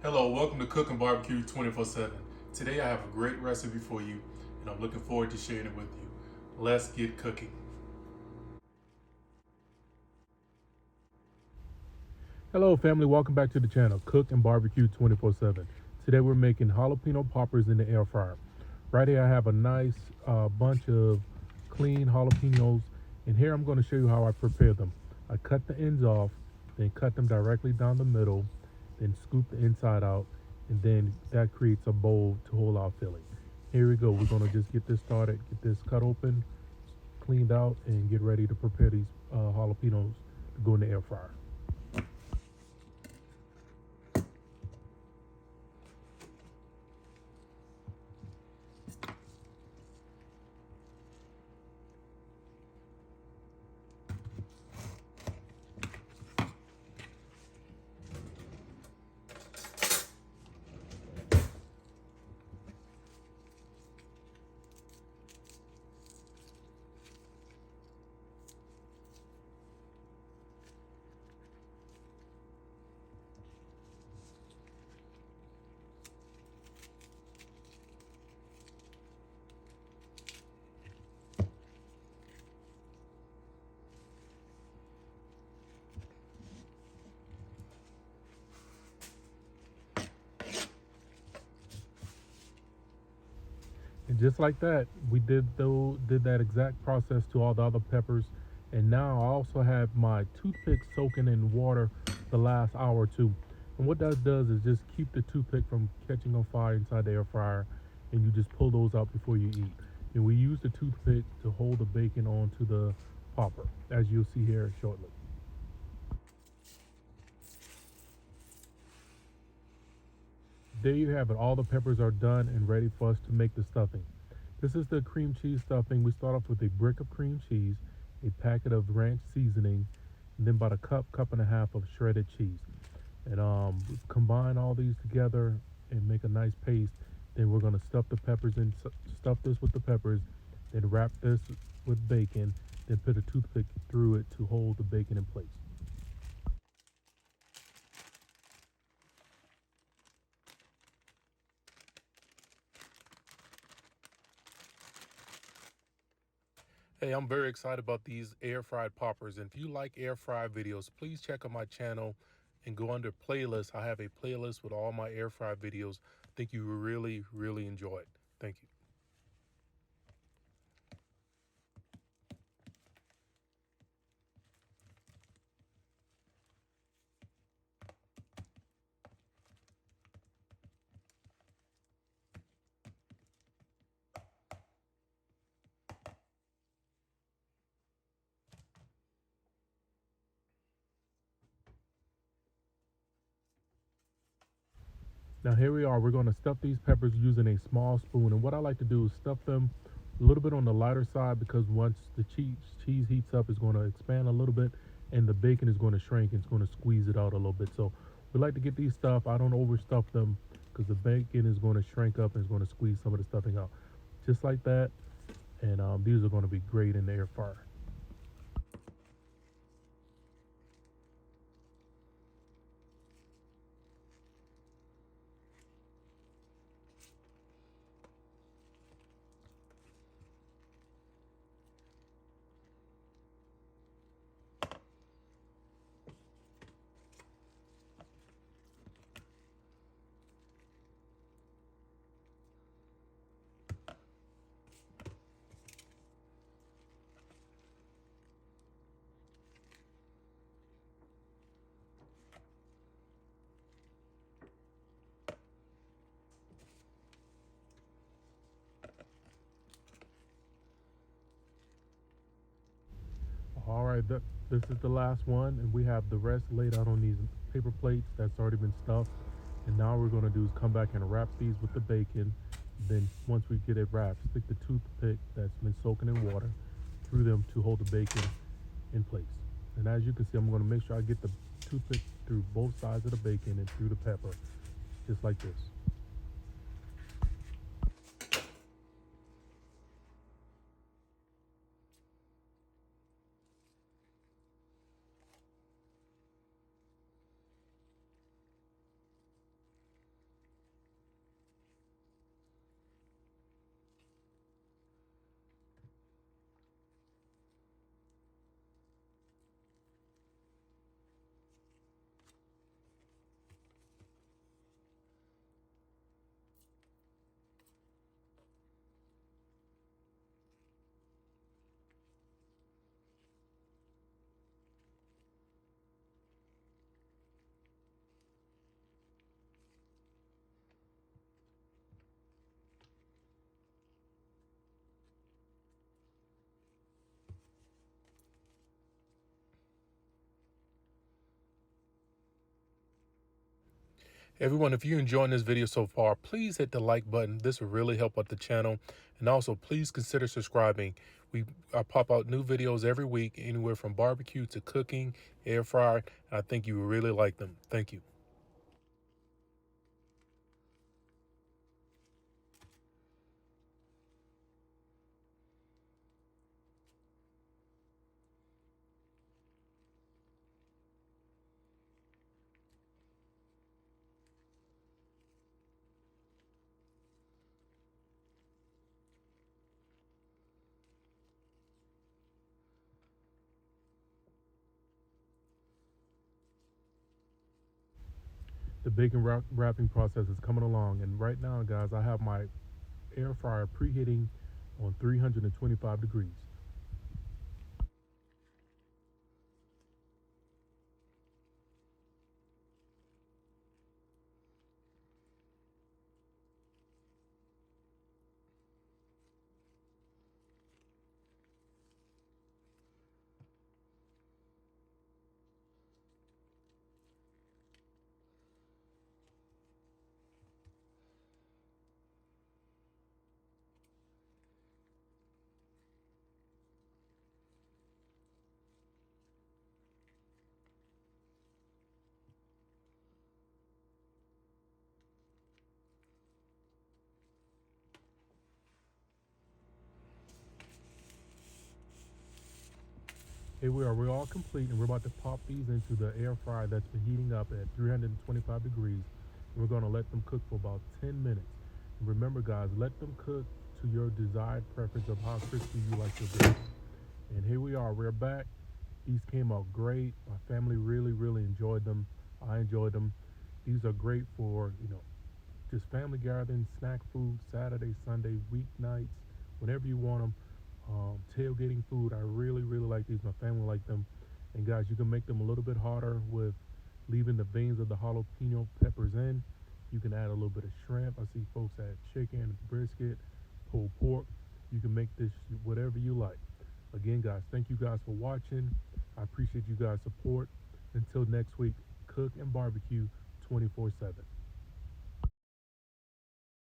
Hello, welcome to Cook and Barbecue 24/7. Today I have a great recipe for you and I'm looking forward to sharing it with you. Let's get cooking. Hello family, welcome back to the channel, Cook and Barbecue 24/7. Today we're making jalapeno poppers in the air fryer. Right here I have a nice bunch of clean jalapenos, and here I'm going to show you how I prepare them. I cut the ends off, then cut them directly down the middle, then scoop the inside out, and then that creates a bowl to hold our filling. Here we go, we're going to just get this started, get this cut open, cleaned out, and get ready to prepare these jalapenos to go in the air fryer. And just like that, we did that exact process to all the other peppers. And now I also have my toothpick soaking in water the last hour or two. And what that does is just keep the toothpick from catching on fire inside the air fryer. And you just pull those out before you eat. And we use the toothpick to hold the bacon onto the popper, as you'll see here shortly. There you have it. All the peppers are done and ready for us to make the stuffing. This is the cream cheese stuffing. We start off with a brick of cream cheese, a packet of ranch seasoning, and then about a cup and a half of shredded cheese. And combine all these together and make a nice paste. Then we're gonna stuff the peppers in, stuff this with the peppers, then wrap this with bacon, then put a toothpick through it to hold the bacon in place. Hey, I'm very excited about these air fried poppers. And if you like air fried videos, please check out my channel and go under playlists. I have a playlist with all my air fried videos. I think you will really enjoy it. Thank you. Now here we are. We're going to stuff these peppers using a small spoon. And what I like to do is stuff them a little bit on the lighter side, because once the cheese heats up, it's going to expand a little bit, and the bacon is going to shrink. It's going to squeeze it out a little bit. So we like to get these stuffed. I don't overstuff them because the bacon is going to shrink up and it's going to squeeze some of the stuffing out. Just like that. And these are going to be great in the air fryer. All right, this is the last one, and we have the rest laid out on these paper plates that's already been stuffed. And now we're going to do is come back and wrap these with the bacon. Then once we get it wrapped, stick the toothpick that's been soaking in water through them to hold the bacon in place. And as you can see, I'm going to make sure I get the toothpick through both sides of the bacon and through the pepper, just like this. Everyone, if you're enjoying this video so far, please hit the like button. This will really help out the channel. And also, please consider subscribing. I pop out new videos every week, anywhere from barbecue to cooking, air fryer. And I think you will really like them. Thank you. The bacon wrapping process is coming along, and right now, guys, I have my air fryer preheating on 325 degrees. Here we are, we're all complete, and we're about to pop these into the air fryer that's been heating up at 325 degrees. And we're gonna let them cook for about 10 minutes. And remember, guys, let them cook to your desired preference of how crispy you like your bacon. And here we are, we're back. These came out great. My family really enjoyed them. I enjoyed them. These are great for, just family gatherings, snack food, Saturday, Sunday, weeknights, whenever you want them. Tailgating food, I really like these. My family like them. And guys, you can make them a little bit harder with leaving the veins of the jalapeno peppers in. You can add a little bit of shrimp. I see folks add chicken, brisket, pulled pork. You can make this whatever you like. Again, guys, thank you guys for watching. I appreciate you guys' support. Until next week, cook and barbecue 24/7.